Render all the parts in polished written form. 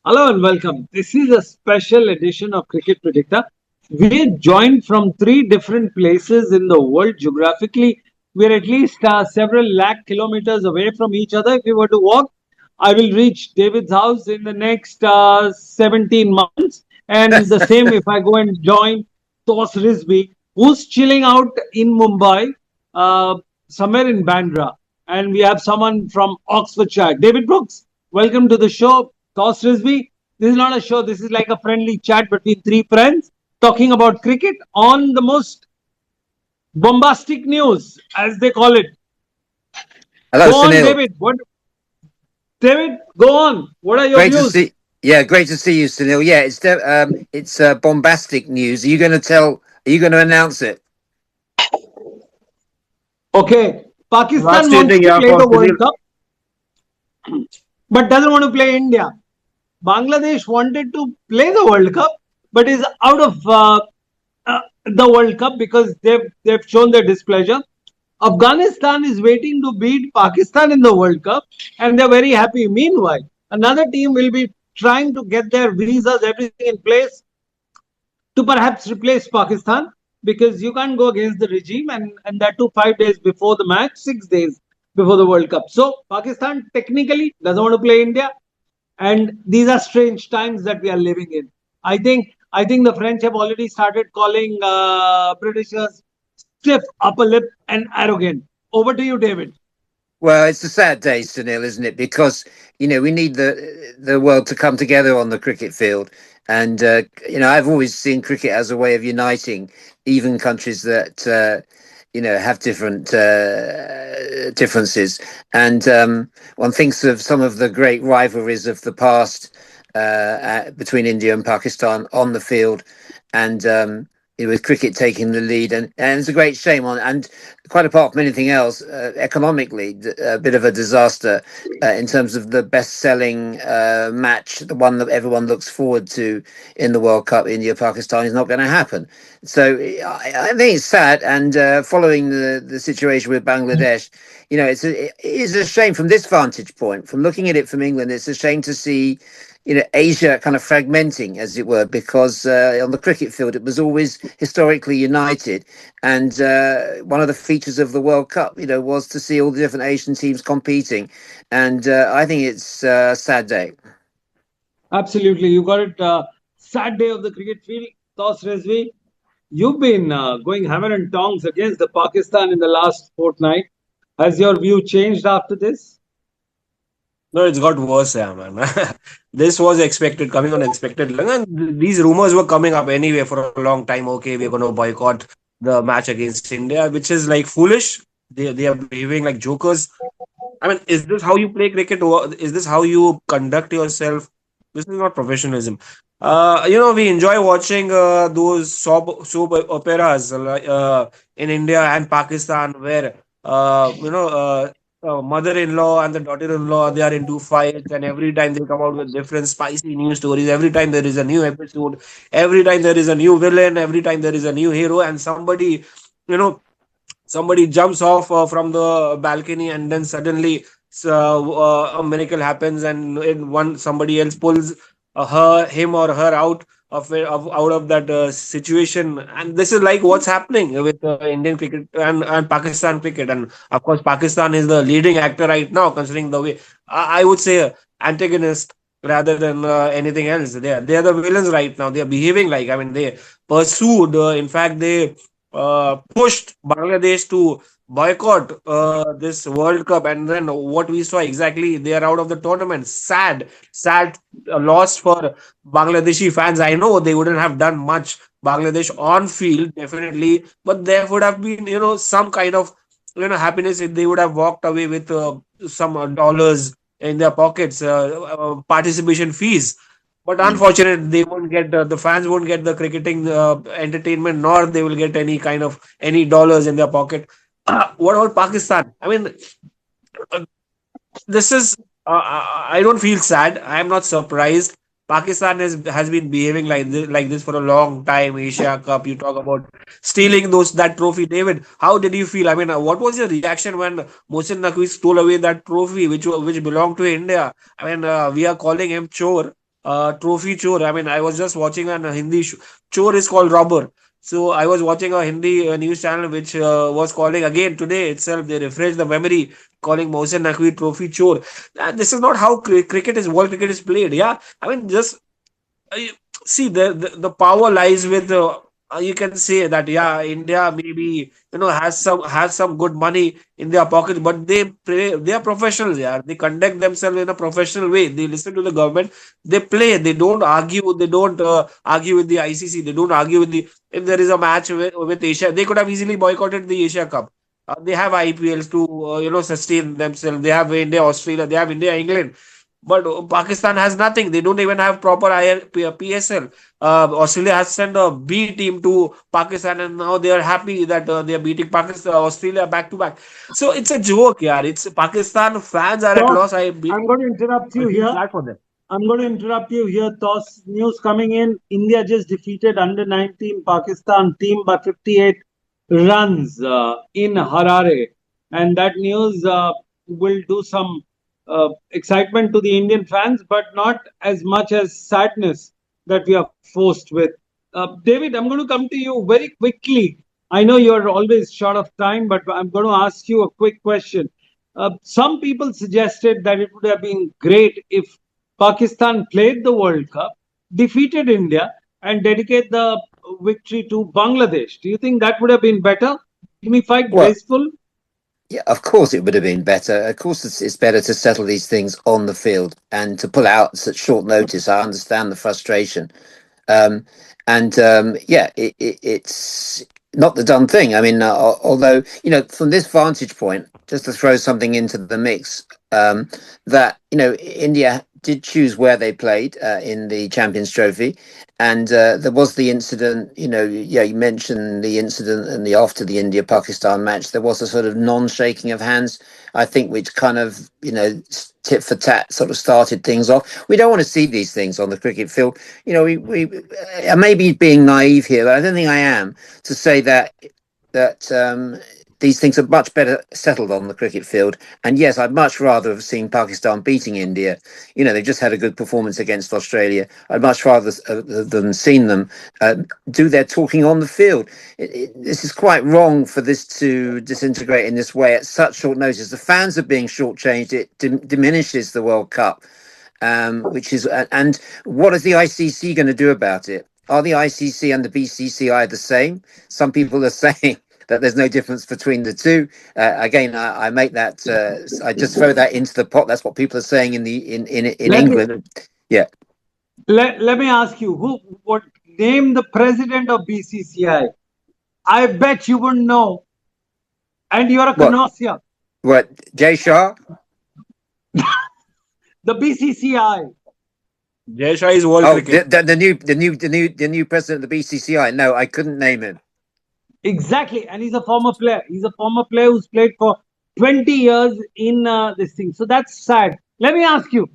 Hello and welcome. This is a special edition of Cricket Predicta. We are joined from three different places in the world geographically. We're at least several lakh kilometers away from each other. If we were to walk, I will reach David's house in the next 17 months. And the same if I go and join Toss Risby, who's chilling out in Mumbai, uh, somewhere in Bandra. And we have someone from Oxfordshire. David Brooks, welcome to the show. Toss Risby. This is not a show. This is like a friendly chat between three friends talking about cricket on the most bombastic news, as they call it. Hello, Go on, Sunil. David. David, go on. What are your Great to views? see. Yeah, great to see you, Sunil. Yeah, it's bombastic news. Are you going to tell? Are you going to announce it? Okay, Pakistan wants Devastating, to yeah, play for the World Sunil. Cup, but doesn't want to play India. Bangladesh wanted to play the World Cup, but is out of the World Cup because they've shown their displeasure. Afghanistan is waiting to beat Pakistan in the World Cup, and they're very happy. Meanwhile, another team will be trying to get their visas, everything in place to perhaps replace Pakistan because you can't go against the regime, and that too 5 days before the match, 6 days before the World Cup. So Pakistan technically doesn't want to play India, and these are strange times that we are living in. I think the French have already started calling Britishers stiff upper lip and arrogant. Over to you, David. Well, it's a sad day, Sunil, isn't it? Because we need the world to come together on the cricket field, and I've always seen cricket as a way of uniting even countries that have different differences. And one thinks of some of the great rivalries of the past between India and Pakistan on the field, and with cricket taking the lead, and it's a great shame on. And quite apart from anything else, economically, a bit of a disaster in terms of the best-selling match, the one that everyone looks forward to in the World Cup, India-Pakistan, is not going to happen. So I think it's sad. And following the situation with Bangladesh, it is a shame from this vantage point. From looking at it from England, it's a shame to see Asia kind of fragmenting, as it were, because on the cricket field, it was always historically united. And one of the features of the World Cup, was to see all the different Asian teams competing. And I think it's a sad day. Absolutely, you got it. Sad day of the cricket field. Toss Rezvi, you've been going hammer and tongs against the Pakistan in the last fortnight. Has your view changed after this? No, it's got worse, yeah, man. This was expected, coming unexpected. And these rumors were coming up anyway for a long time. Okay, we're going to boycott the match against India, which is like foolish. They are behaving like jokers. I mean, is this how you play cricket? Or is this how you conduct yourself? This is not professionalism. We enjoy watching those soap operas in India and Pakistan where mother-in-law and the daughter-in-law, they are into fights, and every time they come out with different spicy news stories. Every time there is a new episode, every time there is a new villain, every time there is a new hero, and you know somebody jumps off from the balcony, and then suddenly a miracle happens, and in one somebody else pulls him or her out out of that situation. And this is like what's happening with Indian cricket and Pakistan cricket. And of course, Pakistan is the leading actor right now, considering the way I would say antagonist rather than anything else. They are the villains right now. They are behaving like, I mean, they pursued, in fact, they pushed Bangladesh to boycott this World Cup, and then what we saw exactly, they are out of the tournament. Sad loss for Bangladeshi fans. I know they wouldn't have done much, Bangladesh on field, definitely, but there would have been, some kind of, happiness if they would have walked away with some dollars in their pockets, participation fees. But unfortunately, they won't get the fans won't get the cricketing entertainment, nor they will get any kind of any dollars in their pocket. What about Pakistan? I mean, uh, this is I don't feel sad. I am not surprised. Pakistan has been behaving like this for a long time. Asia Cup, you talk about stealing that trophy. David, how did you feel? I mean, what was your reaction when Mohsin Naqvi stole away that trophy, which belonged to India? I mean, we are calling him chore. trophy chore. I mean, I was just watching a Hindi chore is called robber. So I was watching a Hindi news channel which was calling again today itself. They refreshed the memory, calling Mohsen Naqvi trophy chore. And this is not how world cricket is played. Yeah, I mean, just uh, see the power lies with you can say that yeah, India maybe has some good money in their pocket, but they are professionals. Yeah, they conduct themselves in a professional way. They listen to the government. They play. They don't argue. They don't argue with the ICC. They don't argue with the if there is a match with Asia. They could have easily boycotted the Asia Cup. They have IPLs to sustain themselves. They have India, Australia. They have India, England. But Pakistan has nothing. They don't even have proper PSL. Australia has sent a B team to Pakistan, and now they are happy that they are beating Pakistan, Australia back to back. So it's a joke, yeah. It's Pakistan fans are at Toss, loss. I'm going to interrupt I you feel here. bad for them. I'm going to interrupt you here. Toss news coming in. India just defeated under 19 Pakistan team by 58 runs in Harare. And that news will do some excitement to the Indian fans, but not as much as sadness that we are forced with. David, I'm going to come to you very quickly. I know you're always short of time, but I'm going to ask you a quick question. Some people suggested that it would have been great if Pakistan played the World Cup, defeated India, and dedicate the victory to Bangladesh. Do you think that would have been better, dignified, Well, graceful? yeah, of course it would have been better. Of course, it's better to settle these things on the field and to pull out at such short notice. I understand the frustration. Um, yeah, it's not the done thing. I mean, although, from this vantage point, just to throw something into the mix, that, India did choose where they played in the Champions Trophy. And there was the incident, yeah, you mentioned the incident and after the India Pakistan match, there was a sort of non shaking of hands, I think, which kind of, tit for tat sort of started things off. We don't want to see these things on the cricket field. I may be being naive here, but I don't think I am to say that these things are much better settled on the cricket field. And yes, I'd much rather have seen Pakistan beating India. They've just had a good performance against Australia. I'd much rather than seen them do their talking on the field. This is quite wrong for this to disintegrate in this way at such short notice. The fans are being shortchanged. It diminishes the World Cup. And what is the ICC going to do about it? Are the ICC and the BCCI the same? Some people are saying that there's no difference between the two. Again, I make that. I just throw that into the pot. That's what people are saying in Let me England. Yeah. let me ask you, what name the president of BCCI? I bet you wouldn't know, and you're a What? connoisseur. What? Jay Shah? The BCCI. Jay Shah is world Oh, cricket. the new president of the BCCI. No, I couldn't name him. Exactly, and he's a former player. He's a former player who's played for 20 years in this thing. So that's sad. Let me ask you,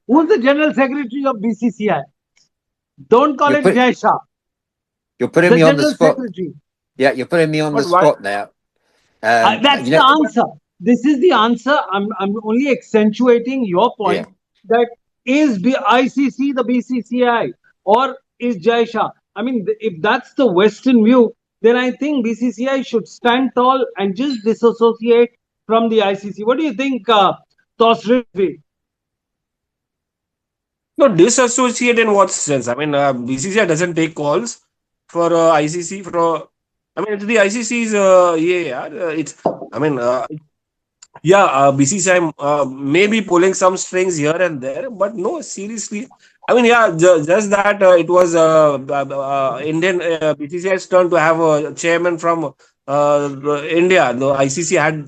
who's the general secretary of BCCI? Don't call You're it put, Jai Shah. you're putting The me on the general spot. secretary. Yeah, you're putting me on the But why? spot now. That's You the know, answer. This is the answer. I'm only accentuating your yeah. point that is ICC the BCCI or is Jai Shah? I mean, if that's the Western view, then I think BCCI should stand tall and just disassociate from the ICC. What do you think, Tosrivi? No, disassociate in what sense? I mean, BCCI doesn't take calls for ICC. I mean, it's the ICC's. Yeah, yeah. It's. I mean, yeah, BCCI may be pulling some strings here and there, but no, seriously. I mean, yeah, just that it was Indian BCCI's turn to have a chairman from India. The ICC had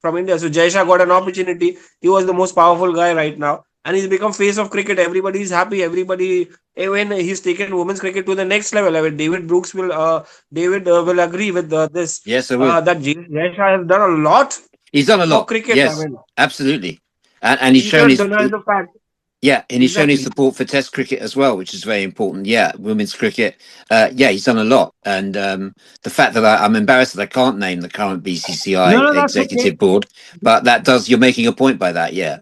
from India, so Jaisha got an opportunity. He was the most powerful guy right now, and he's become face of cricket. Everybody is happy. Everybody, when he's taken women's cricket to the next level. I mean, David will agree with this. Yes, I would. That Jaisha has done a lot He's done a for lot. cricket. I Yes, mean, absolutely. And he's you shown cannot his deny the fact. yeah, and he's shown his Exactly. support for Test cricket as well, which is very important. Yeah, women's cricket. Yeah, he's done a lot, and the fact that I'm embarrassed that I can't name the current BCCI No, no, that's okay. executive board, but that does you're making a point by that. Yeah.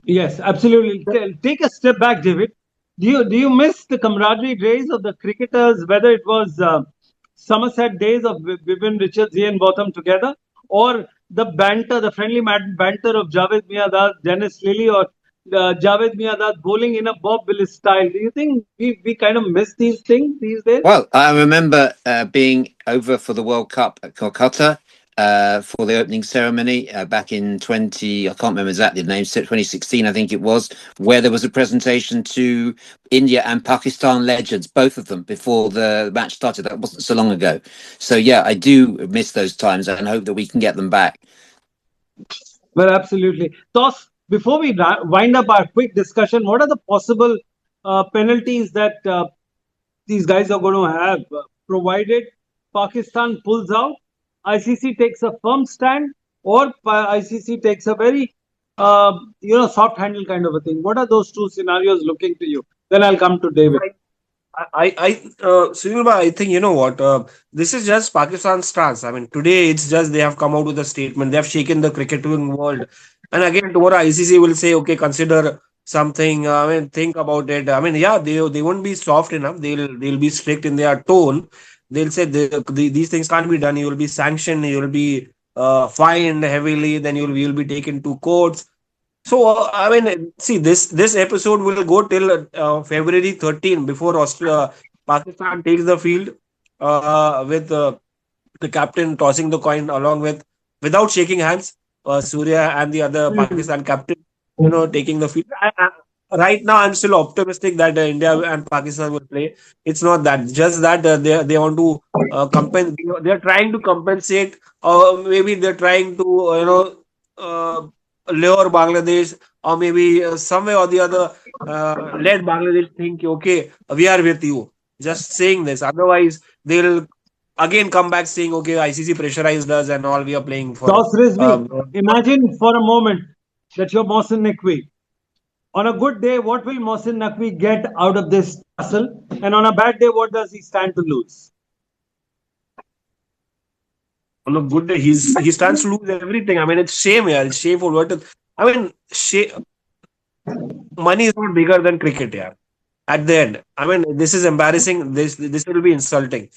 Yes, absolutely. Take a step back, David. Do you miss the camaraderie days of the cricketers, whether it was Somerset days of Vipin Richards, Ian Botham together, or the banter, the friendly banter of Javed Miadas, Dennis Lilly, or Javed Miadas bowling in a Bob Willis style? Do you think we kind of miss these things these days? Well, I remember being over for the World Cup at Kolkata for the opening ceremony back in 20, I can't remember exactly the name, 2016, I think it was, where there was a presentation to India and Pakistan legends, both of them, before the match started. That wasn't so long ago. So, yeah, I do miss those times and hope that we can get them back. Well, absolutely. Tos, before we wind up our quick discussion, what are the possible penalties that these guys are going to have, provided Pakistan pulls out, ICC takes a firm stand, or ICC takes a very soft handle kind of a thing? What are those two scenarios looking to you? Then I'll come to David. Sunil bhai, I think you know what. This is just Pakistan's stance. I mean, today it's just they have come out with a statement. They have shaken the cricketing world, and again tomorrow ICC will say, okay, consider something. I mean, think about it. I mean, yeah, they won't be soft enough. They'll be strict in their tone. They'll say these things can't be done. You will be sanctioned. You will be fined heavily. Then you'll be taken to courts. So I mean, see this episode will go till February 13 before Pakistan takes the field with the captain tossing the coin along with without shaking hands. Surya and the other Pakistan captain, taking the field. Right now, I'm still optimistic that India and Pakistan will play. It's not that, just that they want to compensate. They're trying to compensate, or maybe they're trying to uh, lure Bangladesh, or maybe somewhere or the other let Bangladesh think, okay, we are with you. Just saying this. Otherwise, they'll again come back saying, okay, ICC pressurized us and all. We are playing for. Toss Rizvi, Um, imagine for a moment that you're Mohsin Naqvi. On a good day, what will Mohsin Naqvi get out of this tussle? And on a bad day, what does he stand to lose? on a good day, he stands to lose everything. I mean, it's shame, yeah. It's shameful. I mean, money is not bigger than cricket, yeah. At the end, I mean, this is embarrassing. This will be insulting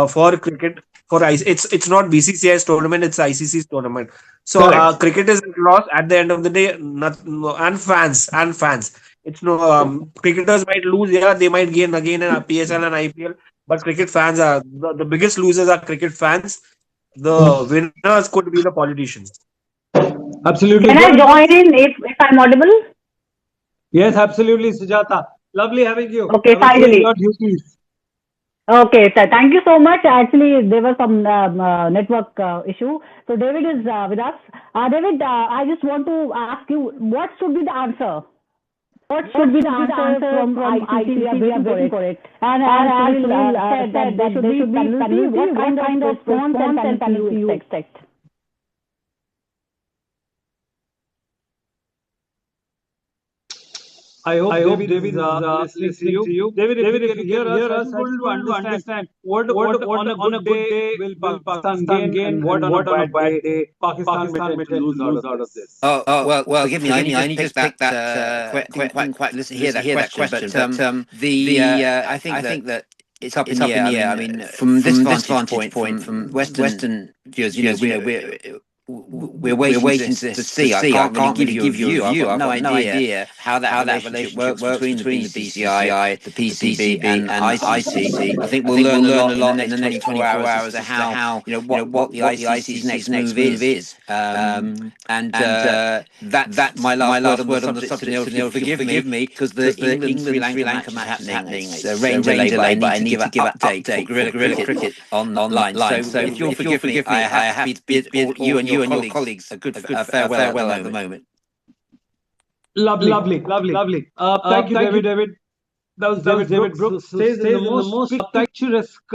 for cricket. For ICC, it's not BCCI's tournament. It's ICC's tournament. So Correct. cricket is lost at the end of the day. Not, no, and fans. It's no cricketers might lose. Yeah, they might gain again in PSL and IPL. But cricket fans are the biggest losers. Are cricket fans. The winners could be the politicians. Absolutely. Can I join in if I'm audible? Yes, absolutely, Sujata. Lovely having you. Okay, I was doing finally. your duties. Okay, thank you so much. Actually, there was some network issue. So David is with us. David, I just want to ask you, what should be the answer? What should be the answer from ICC? We are waiting for it. And as Sunil said that there should be penalty. What kind of response and penalty you expect? I hope David is listening to you. David, if you can hear us, I just wanted to understand what on a good day will Pakistan gain, and what on a bad day Pakistan may tend to lose out of this. Oh, well, forgive me. I only just picked that. Didn't quite listen, hear that question. But I think that it's up in the air. I mean, from this vantage point, from Western viewers, we're waiting to see. I can't really give you a view. I've got no idea how that relationship works between the BCCI, the PCB, and ICC. I think we'll learn a lot in the next 24 hours as to how what the ICC's next move is. And that's my last word on the subject. Sunil, forgive me, because the England Sri Lanka match is happening. It's a rain delay, but I need to give an update for Guerrilla Cricket online. So if you'll forgive me, I have to bid you and your colleagues a farewell at the moment. Lovely. Thank you, David. That was David Brooks. Stays in the most picturesque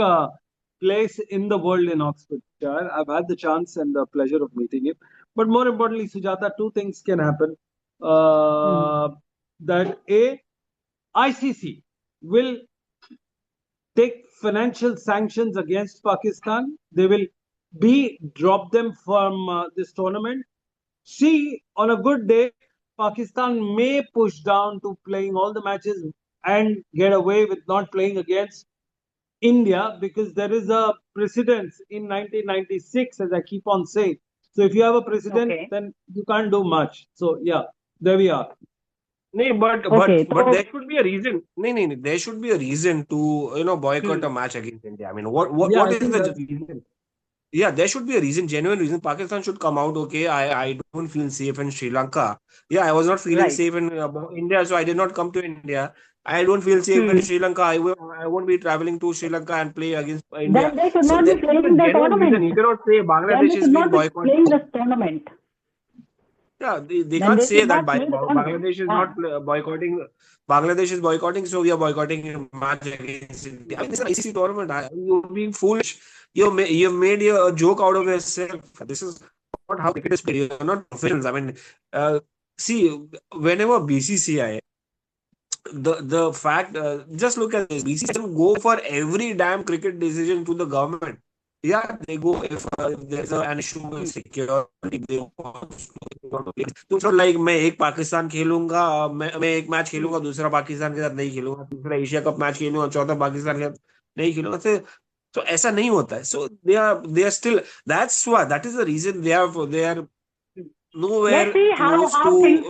place in the world in Oxfordshire. I've had the chance and the pleasure of meeting him. But more importantly, Sujata, two things can happen. That ICC will take financial sanctions against Pakistan. They will drop them from this tournament. C, on a good day, Pakistan may push down to playing all the matches and get away with not playing against India, because there is a precedence in 1996, as I keep on saying. So if you have a precedent, Okay. then you can't do much. So yeah, there we are. No, but Okay. there should be a reason. No. There should be a reason to boycott a match against India. I mean, Yeah, what I is think the that's reason? Yeah, there should be a reason, genuine reason. Pakistan should come out. Okay, I don't feel safe in Sri Lanka. Yeah, I was not feeling Right. safe in India, so I did not come to India. I don't feel safe in Sri Lanka. I won't be traveling to Sri Lanka and play against India. Then they should So not be there should be a playing the genuine reason. tournament. You cannot say Then they Bangladesh is should being not be playing boycotted. this tournament. Yeah, they Then can't they say should that not play the tournament. Bangladesh is not boycotting. Bangladesh is boycotting, so we are boycotting a match against India. I mean, this is an ICC tournament. You're being foolish. You've made a joke out of yourself. This is not how cricket is played. You're not professionals. I mean, see, whenever BCCI, the fact, just look at this. BCCI doesn't go for every damn cricket decision to the government. Yeah, they go if there's an issue with security. They want to play. तो it's not like मैं एक पाकिस्तान खेलूंगा, मैं एक match खेलूंगा, दूसरा पाकिस्तान के साथ नहीं खेलूंगा, तीसरा एशिया कप मैच खेलूंगा, चौथा पाकिस्तान के साथ नहीं खेलूंगा. तो ऐसा नहीं होता है. So they are still, that is the reason they are Let's nowhere see close to, how things.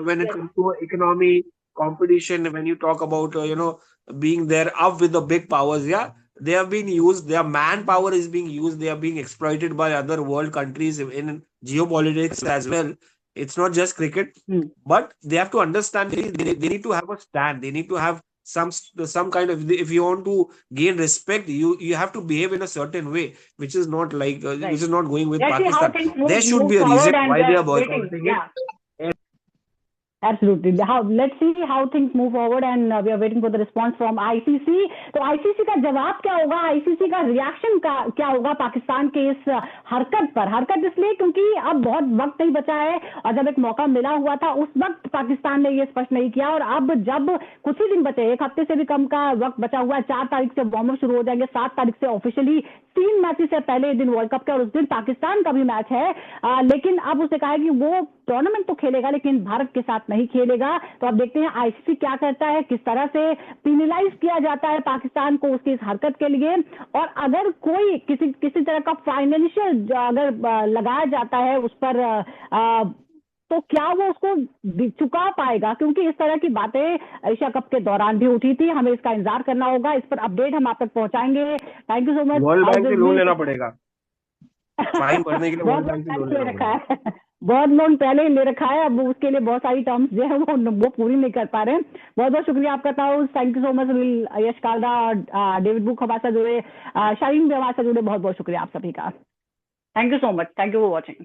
when it Yes. comes to economy competition, when you talk about being there up with the big powers. Yeah, they have been used, their manpower is being used, they are being exploited by other world countries in geopolitics as well. It's not just cricket, but they have to understand they need to have a stand, they need to have some kind of, if you want to gain respect, you have to behave in a certain way, which is not like Right. which is not going with Let's see how Pakistan. things There should move be a reason forward, and why we they are are waiting. boycotting Yeah. it. Absolutely. Let's see how things move forward, and we are waiting for the response from ICC. तो ICC का जवाब क्या होगा, ICC का reaction क्या होगा पाकिस्तान के इस हरकत पर? हरकत इसलिए क्योंकि अब बहुत वक्त नहीं बचा है, और जब एक मौका मिला हुआ था उस वक्त पाकिस्तान ने ये स्पष्ट नहीं किया, और अब जब कुछ ही दिन बचे, एक हफ्ते से भी कम का वक्त बचा हुआ है, 4 तारीख से वार्म अप शुरू हो जाएंगे, 7 तारीख से ऑफिशियली 3 मैचेस से पहले दिन वर्ल्ड कप के, और उस दिन पाकिस्तान का भी मैच है, लेकिन अब उसने कहा है कि वो टूर्नामेंट तो खेलेगा लेकिन भारत के साथ नहीं खेलेगा. तो अब देखते हैं आईसीसी क्या करता है, किस तरह से पिनलाइज किया जाता है पाकिस्तान को उसकी इस हरकत के लिए, और अगर कोई किसी तरह का फाइनेंशियल अगर लगाया जाता है उस पर, तो क्या वो उसको चुका पाएगा, क्योंकि इस तरह की बातें एशिया कप के दौरान भी उठी थी. हमें इसका इंतजार करना होगा, इस पर अपडेट हम आप तक पहुंचाएंगे. Thank you so much. World bank से लोन लेना पड़ेगा, फाइन भरने के लिए वर्ल्ड बैंक से लोन लेना पड़ेगा. बहुत लोन पहले ही ले रखा है, अब उसके लिए बहुत सारी टर्म्स जो है वो पूरी नहीं कर पा रहे हैं. बहुत बहुत शुक्रिया आपका था. Thank you so much. Yash Kalra और डेविड बुक हमारे साथ जुड़े, शाहीन भी हमारे साथ जुड़े. बहुत बहुत शुक्रिया आप सभी का. Thank you so much. Thank you for watching.